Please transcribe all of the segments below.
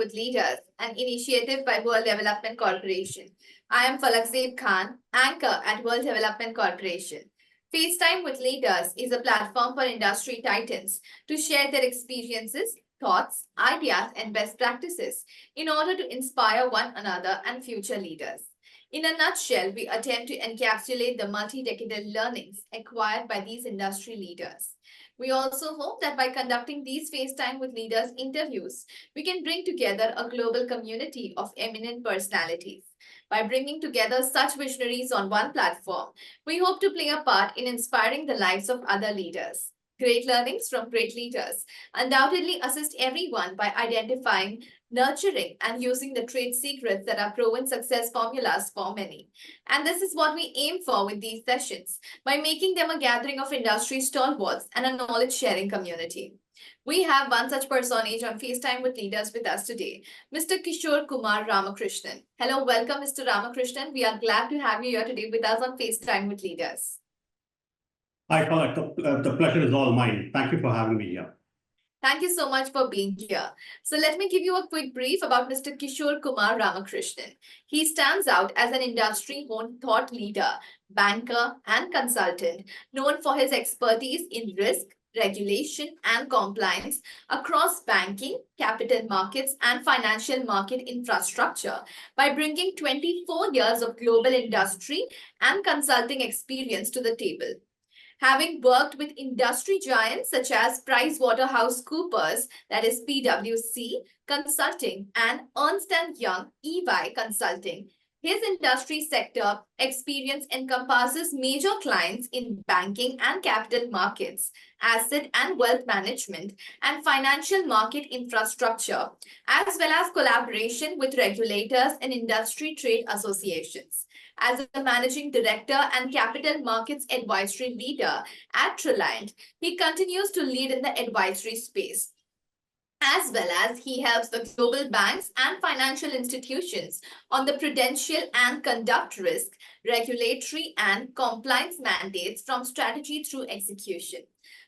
with Leaders, an initiative by World Development Corporation. I am Falakzeeb Khan, anchor at World Development Corporation. FaceTime with Leaders is a platform for industry titans to share their experiences, thoughts, ideas, and best practices in order to inspire one another and future leaders. In a nutshell, we attempt to encapsulate the multi-decadal learnings acquired by these industry leaders. We also hope that by conducting these FaceTime with Leaders interviews, we can bring together a global community of eminent personalities. By bringing together such visionaries on one platform, we hope to play a part in inspiring the lives of other leaders. Great learnings from great leaders undoubtedly assist everyone by identifying, nurturing, and using the trade secrets that are proven success formulas for many. And this is what we aim for with these sessions, by making them a gathering of industry stalwarts and a knowledge-sharing community. We have one such personage on FaceTime with Leaders with us today, Mr. Kishore Kumar Ramakrishnan. Hello, welcome, Mr. Ramakrishnan. We are glad to have you here today with us on FaceTime with Leaders. Hi, Palak. The pleasure is all mine. Thank you for having me here. Thank you so much for being here. So let me give you a quick brief about Mr. Kishore Kumar Ramakrishnan. He stands out as an industry-known thought leader, banker, and consultant, known for his expertise in risk, regulation, and compliance across banking, capital markets, and financial market infrastructure by bringing 24 years of global industry and consulting experience to the table. Having worked with industry giants such as PricewaterhouseCoopers, that is PwC Consulting, and Ernst Young, EY Consulting, his industry sector experience encompasses major clients in banking and capital markets, asset and wealth management, and financial market infrastructure, as well as collaboration with regulators and industry trade associations. As a managing director and capital markets advisory leader at Reliant, he continues to lead in the advisory space, as well as he helps the global banks and financial institutions on the prudential and conduct risk, regulatory and compliance mandates from strategy through execution.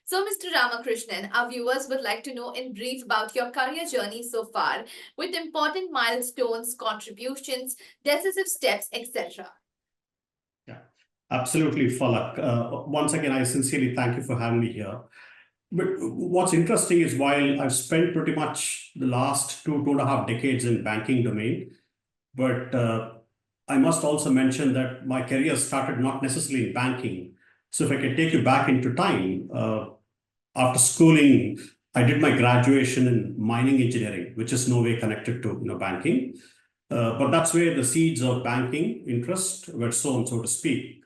So, Mr. Ramakrishnan, our viewers would like to know in brief about your career journey so far, with important milestones, contributions, decisive steps, etc. Yeah, absolutely, Falak. Once again, I sincerely thank you for having me here. But what's interesting is while I've spent pretty much the last 2.5 decades in banking domain, but I must also mention that my career started not necessarily in banking. So if I can take you back into time, after schooling, I did my graduation in mining engineering, which is no way connected to banking. But that's where the seeds of banking interest were sown, so to speak,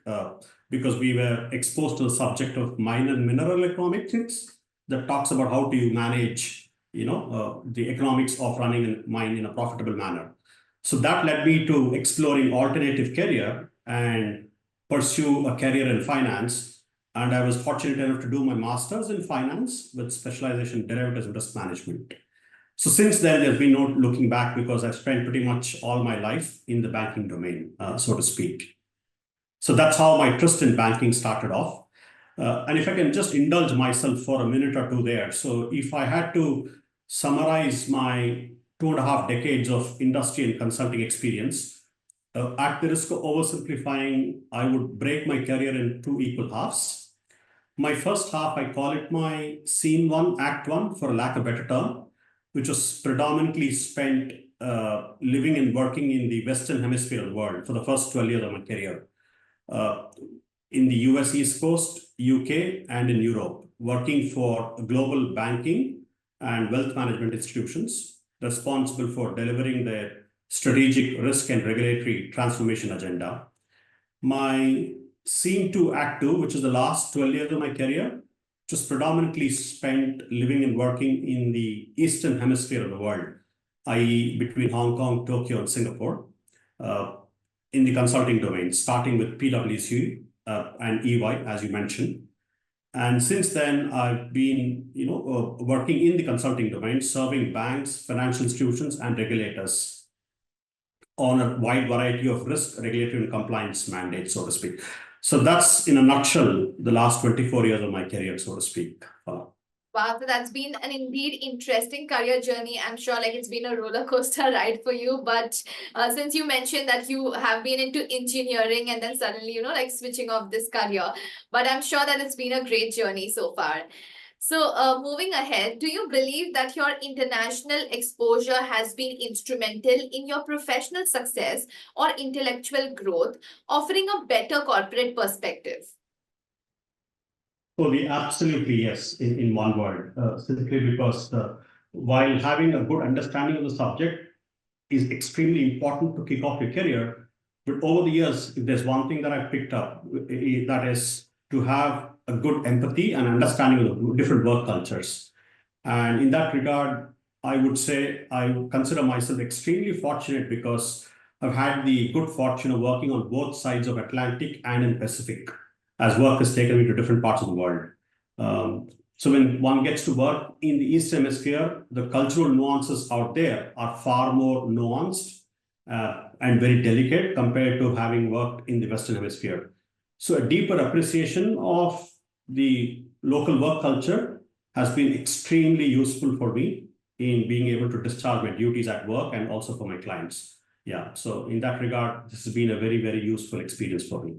because we were exposed to the subject of mine and mineral economics that talks about how do you manage, the economics of running a mine in a profitable manner. So that led me to exploring alternative career and pursue a career in finance. And I was fortunate enough to do my master's in finance with specialization in derivatives and risk management. So since then, there's been no looking back because I've spent pretty much all my life in the banking domain, so to speak. So that's how my trust in banking started off. And if I can just indulge myself for a minute or two there. So if I had to summarize my 2.5 decades of industry and consulting experience, at the risk of oversimplifying, I would break my career in 2 equal halves. My first half, I call it my scene 1, act 1, for lack of a better term, which was predominantly spent living and working in the Western Hemisphere of the world for the first 12 years of my career. In the US East Coast, UK, and in Europe, working for global banking and wealth management institutions responsible for delivering their strategic risk and regulatory transformation agenda. My Scene 2, Act 2, which is the last 12 years of my career, which was predominantly spent living and working in the Eastern Hemisphere of the world, i.e. between Hong Kong, Tokyo, and Singapore, in the consulting domain, starting with PwC and EY, as you mentioned. And since then, I've been working in the consulting domain, serving banks, financial institutions, and regulators on a wide variety of risk, regulatory, and compliance mandates, so to speak. So that's, in a nutshell, the last 24 years of my career, so to speak. Wow, so that's been an indeed interesting career journey. I'm sure like it's been a roller coaster ride for you. But since you mentioned that you have been into engineering and then suddenly, like switching off this career, but I'm sure that it's been a great journey so far. So, moving ahead, do you believe that your international exposure has been instrumental in your professional success or intellectual growth, offering a better corporate perspective? So the absolutely yes in one word, simply because while having a good understanding of the subject is extremely important to kick off your career, but over the years, if there's one thing that I've picked up, that is to have a good empathy and understanding of the different work cultures. And in that regard, I would say I consider myself extremely fortunate because I've had the good fortune of working on both sides of Atlantic and in Pacific, as work has taken me to different parts of the world. So when one gets to work in the East Hemisphere, the cultural nuances out there are far more nuanced and very delicate compared to having worked in the Western Hemisphere. So a deeper appreciation of the local work culture has been extremely useful for me in being able to discharge my duties at work and also for my clients. Yeah, so in that regard, this has been a very, very useful experience for me.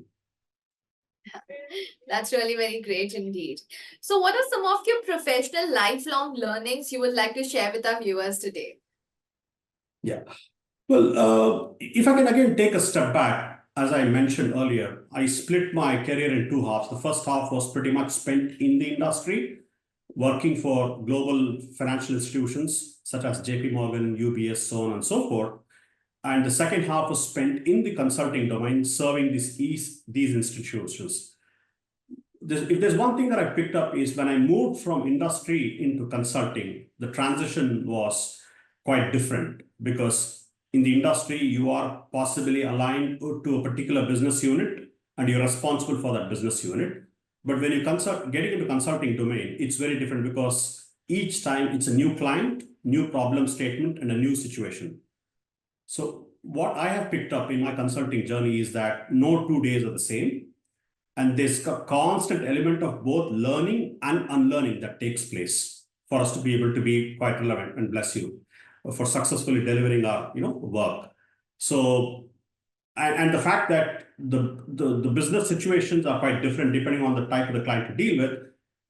That's really very great indeed. So, what are some of your professional lifelong learnings you would like to share with our viewers today? Yeah. Well, if I can again take a step back, as I mentioned earlier, I split my career in two halves. The first half was pretty much spent in the industry, working for global financial institutions such as JP Morgan, UBS, so on and so forth. And the second half was spent in the consulting domain, serving these institutions. If there's one thing that I picked up is when I moved from industry into consulting, the transition was quite different because in the industry, you are possibly aligned to a particular business unit and you're responsible for that business unit. But when you getting into consulting domain, it's very different because each time it's a new client, new problem statement, and a new situation. So what I have picked up in my consulting journey is that no 2 days are the same. And there's a constant element of both learning and unlearning that takes place for us to be able to be quite relevant, and bless you, for successfully delivering our work. So and the fact that the business situations are quite different depending on the type of the client to deal with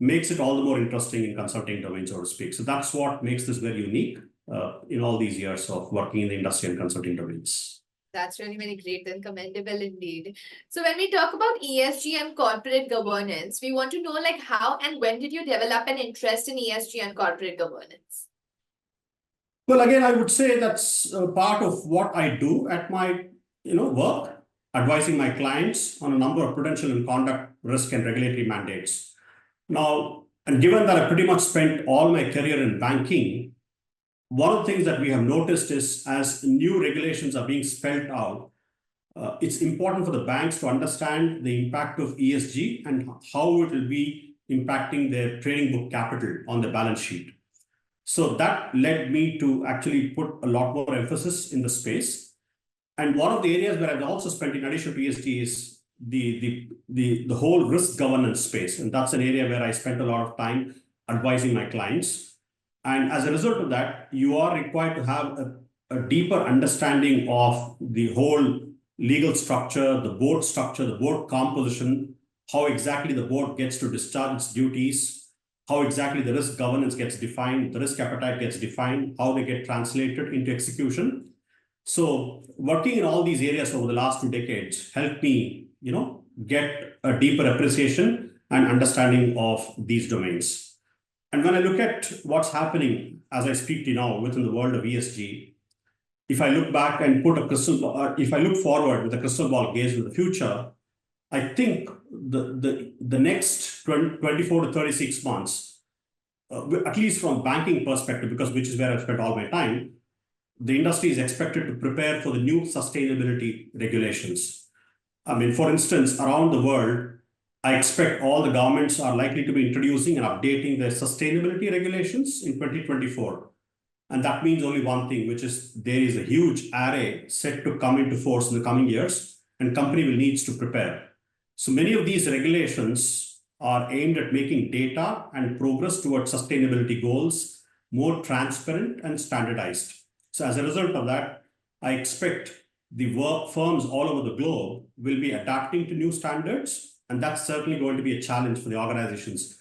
makes it all the more interesting in consulting domain, so to speak. So that's what makes this very unique in all these years of working in the industry and consulting domains. That's really very great and commendable indeed. So when we talk about ESG and corporate governance, we want to know like how and when did you develop an interest in ESG and corporate governance? Well, again, I would say that's part of what I do at my work, advising my clients on a number of prudential and conduct risk and regulatory mandates. Now, and given that I pretty much spent all my career in banking, one of the things that we have noticed is as new regulations are being spelled out, it's important for the banks to understand the impact of ESG and how it will be impacting their trading book capital on the balance sheet. So that led me to actually put a lot more emphasis in the space. And one of the areas where I've also spent in addition to ESG is the whole risk governance space. And that's an area where I spent a lot of time advising my clients. And as a result of that, you are required to have a deeper understanding of the whole legal structure, the board composition, how exactly the board gets to discharge its duties, how exactly the risk governance gets defined, the risk appetite gets defined, how they get translated into execution. So working in all these areas over the last 2 decades helped me, get a deeper appreciation and understanding of these domains. And when I look at what's happening as I speak to you now within the world of ESG, if I look back and put a crystal ball, if I look forward with a crystal ball gaze into the future, I think the next 24 to 36 months, at least from banking perspective, because which is where I've spent all my time, the industry is expected to prepare for the new sustainability regulations. I mean, for instance, around the world, I expect all the governments are likely to be introducing and updating their sustainability regulations in 2024. And that means only one thing, which is there is a huge array set to come into force in the coming years, and company will need to prepare. So many of these regulations are aimed at making data and progress towards sustainability goals more transparent and standardized. So as a result of that, I expect the work firms all over the globe will be adapting to new standards, and that's certainly going to be a challenge for the organizations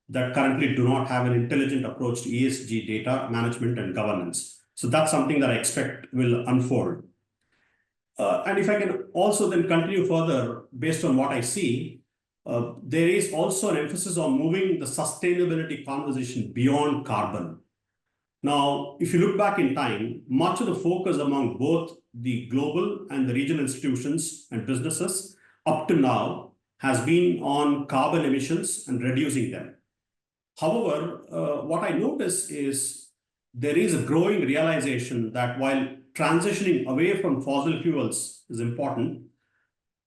that currently do not have an intelligent approach to ESG data management and governance. So that's something that I expect will unfold. And if I can also then continue further based on what I see, there is also an emphasis on moving the sustainability conversation beyond carbon. Now, if you look back in time, much of the focus among both the global and the regional institutions and businesses up to now has been on carbon emissions and reducing them. However, what I notice is there is a growing realization that while transitioning away from fossil fuels is important,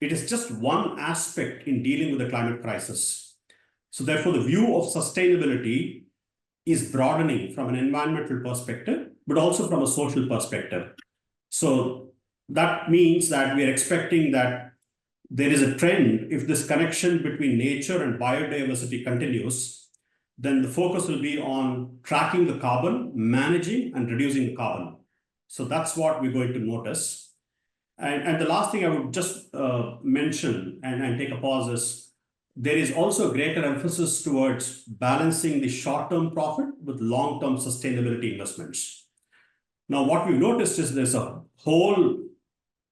it is just one aspect in dealing with the climate crisis. So therefore, the view of sustainability is broadening from an environmental perspective, but also from a social perspective. So that means that we are expecting that there is a trend. If this connection between nature and biodiversity continues, then the focus will be on tracking the carbon, managing and reducing the carbon. So that's what we're going to notice. And the last thing I would just mention and take a pause is there is also a greater emphasis towards balancing the short-term profit with long-term sustainability investments. Now, what we've noticed is there's a whole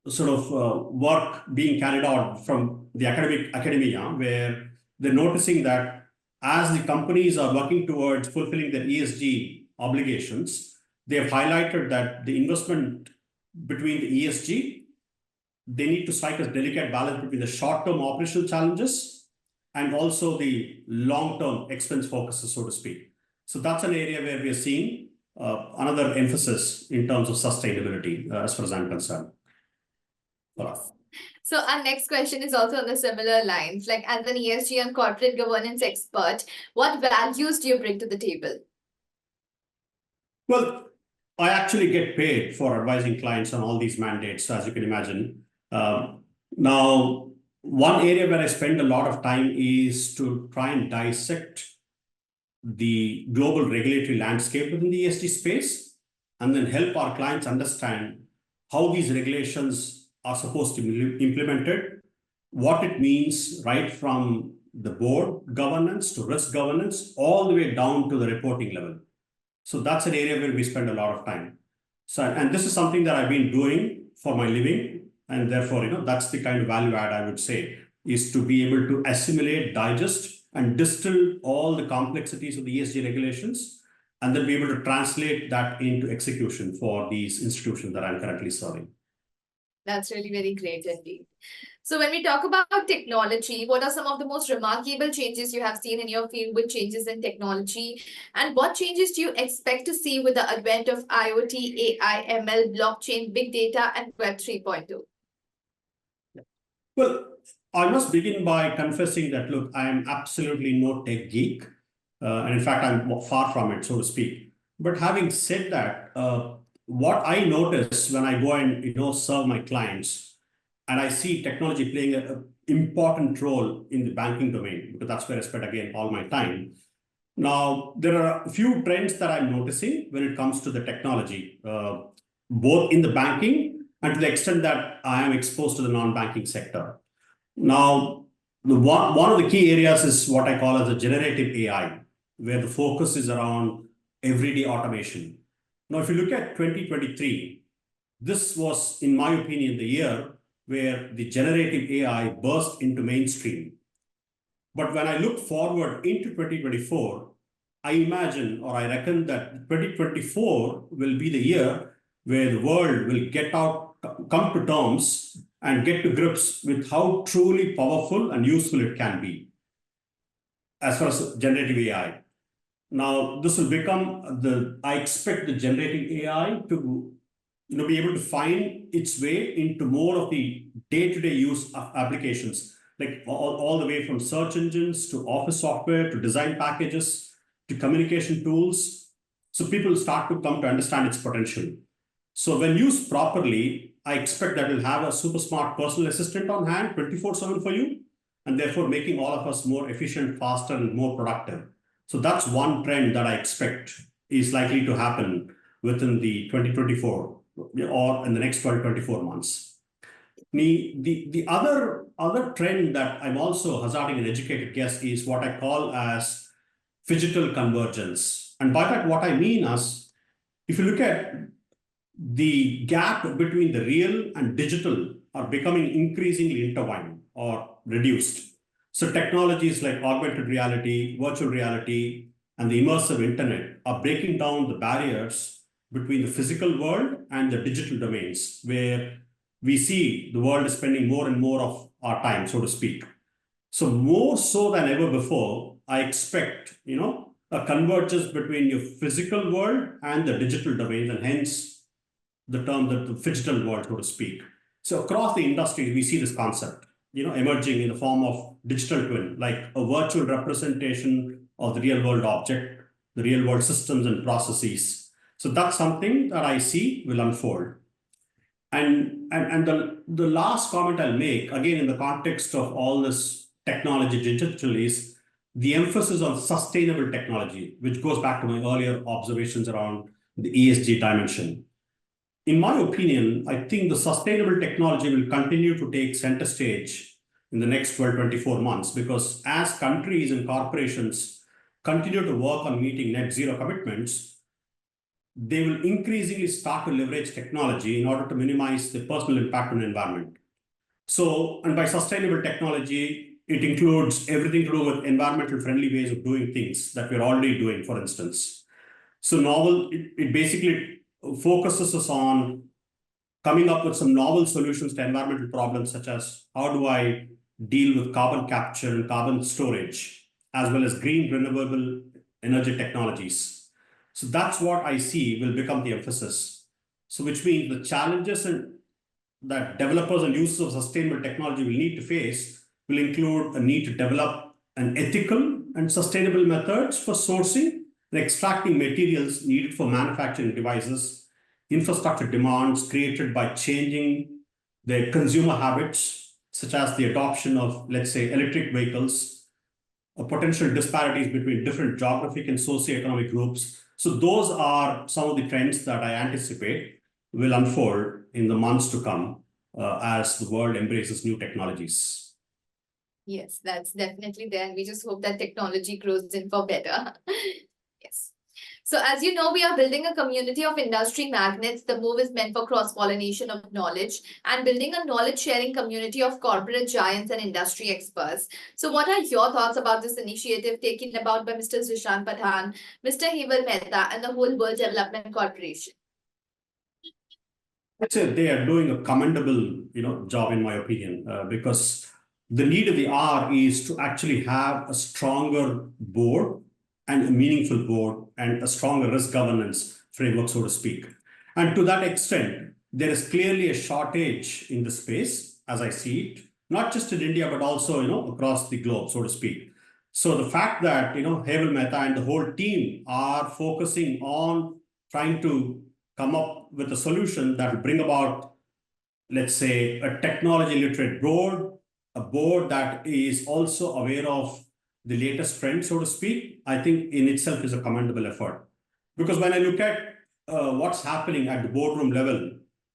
sort of work being carried out from the academia, where they're noticing that as the companies are working towards fulfilling their ESG obligations, they have highlighted that the investment between the ESG, they need to strike a delicate balance between the short-term operational challenges and also the long-term expense focuses, so to speak. So that's an area where we are seeing another emphasis in terms of sustainability, as far as I'm concerned. So our next question is also on the similar lines. Like, as an ESG and corporate governance expert, what values do you bring to the table? Well, I actually get paid for advising clients on all these mandates, as you can imagine. Now, one area where I spend a lot of time is to try and dissect the global regulatory landscape within the ESG space, and then help our clients understand how these regulations are supposed to be implemented, what it means right from the board governance to risk governance, all the way down to the reporting level. So that's an area where we spend a lot of time. So, and this is something that I've been doing for my living. And therefore, that's the kind of value add I would say, is to be able to assimilate, digest, and distill all the complexities of the ESG regulations, and then be able to translate that into execution for these institutions that I'm currently serving. That's really very great indeed. So when we talk about technology, what are some of the most remarkable changes you have seen in your field with changes in technology? And what changes do you expect to see with the advent of IoT, AI, ML, blockchain, big data, and Web 3.0? Well, I must begin by confessing that, look, I am absolutely no tech geek. And in fact, I'm far from it, so to speak. But having said that, what I notice when I go and serve my clients, and I see technology playing an important role in the banking domain, because that's where I spend, again, all my time. Now, there are a few trends that I'm noticing when it comes to the technology, both in the banking and to the extent that I am exposed to the non-banking sector. Now, one of the key areas is what I call as a generative AI, where the focus is around everyday automation. Now, if you look at 2023, this was, in my opinion, the year where the generative AI burst into mainstream. But when I look forward into 2024, I imagine, or I reckon that 2024 will be the year where the world will come to terms and get to grips with how truly powerful and useful it can be as far as generative AI. Now, this will become I expect the generative AI to be able to find its way into more of the day-to-day use of applications, like all the way from search engines to office software to design packages to communication tools. So people start to come to understand its potential. So when used properly, I expect that we'll have a super smart personal assistant on hand 24/7 for you. and therefore making all of us more efficient, faster, and more productive. So that's one trend that I expect is likely to happen within the 2024 or in the next 12, 24 months. The other trend that I'm also hazarding an educated guess is what I call as phygital convergence. And by that, what I mean is, if you look at the gap between the real and digital are becoming increasingly intertwined or reduced. So technologies like augmented reality, virtual reality, and the immersive internet are breaking down the barriers between the physical world and the digital domains, where we see the world is spending more and more of our time, so to speak. So more so than ever before, I expect, a convergence between your physical world and the digital domains, and hence the term the phygital world, so to speak. So across the industry, we see this concept, emerging in the form of digital twin, like a virtual representation of the real world object, the real world systems and processes. So that's something that I see will unfold. And the last comment I'll make, again, in the context of all this technology digital, is the emphasis on sustainable technology, which goes back to my earlier observations around the ESG dimension. In my opinion, I think the sustainable technology will continue to take center stage in the next 12, 24 months, because as countries and corporations continue to work on meeting net zero commitments, they will increasingly start to leverage technology in order to minimize the personal impact on the environment. So, and by sustainable technology, it includes everything to do with environmental friendly ways of doing things that we're already doing, for instance. So it basically focuses us on coming up with some novel solutions to environmental problems, such as how do I deal with carbon capture and carbon storage, as well as green renewable energy technologies. So that's what I see will become the emphasis. So which means the challenges that developers and users of sustainable technology will need to face will include a need to develop an ethical and sustainable methods for sourcing and extracting materials needed for manufacturing devices, infrastructure demands created by changing their consumer habits, such as the adoption of, let's say, electric vehicles, or potential disparities between different geographic and socioeconomic groups. So those are some of the trends that I anticipate will unfold in the months to come as the world embraces new technologies. Yes, that's definitely there. And we just hope that technology grows in for better. Yes. So as you know, we are building a community of industry magnates. The move is meant for cross-pollination of knowledge and building a knowledge-sharing community of corporate giants and industry experts. So what are your thoughts about this initiative taken about by Mr. Zishan Pathan, Mr. Heval Mehta, and the whole World Development Corporation? I'd say they are doing a commendable, job, in my opinion, because the need of the hour is to actually have a stronger board and a meaningful board and a stronger risk governance framework, so to speak. And to that extent, there is clearly a shortage in the space, as I see it, not just in India, but also, across the globe, so to speak. So the fact that, Heval Mehta and the whole team are focusing on trying to come up with a solution that will bring about, let's say, a technology literate board, a board that is also aware of the latest trends, so to speak, I think in itself is a commendable effort. Because when I look at what's happening at the boardroom level,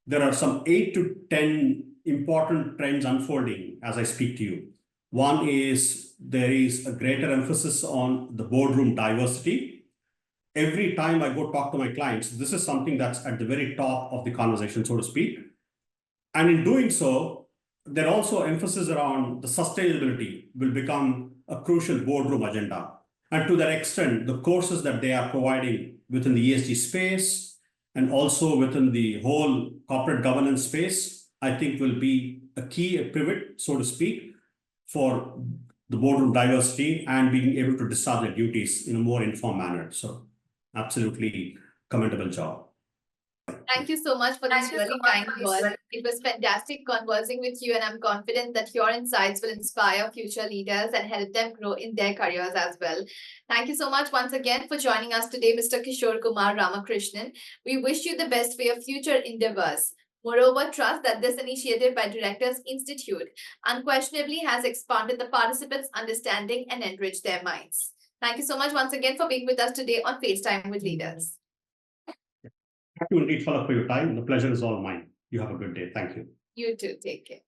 there are some 8 to 10 important trends unfolding as I speak to you. One is there is a greater emphasis on the boardroom diversity. Every time I go talk to my clients, this is something that's at the very top of the conversation, so to speak. And in doing so, there also emphasis around the sustainability will become a crucial boardroom agenda. And to that extent, the courses that they are providing within the ESG space and also within the whole corporate governance space, I think will be a key pivot, so to speak, for the boardroom diversity and being able to discharge their duties in a more informed manner. So absolutely commendable job. Thank you so much for these really kind words. It was fantastic conversing with you, and I'm confident that your insights will inspire future leaders and help them grow in their careers as well. Thank you so much once again for joining us today, Mr. Kishore Kumar Ramakrishnan. We wish you the best for your future endeavors. Moreover, trust that this initiative by Directors Institute unquestionably has expanded the participants' understanding and enriched their minds. Thank you so much once again for being with us today on FaceTime with Leaders. Thank you indeed, Falak, for your time. The pleasure is all mine. You have a good day. Thank you. You too. Take care.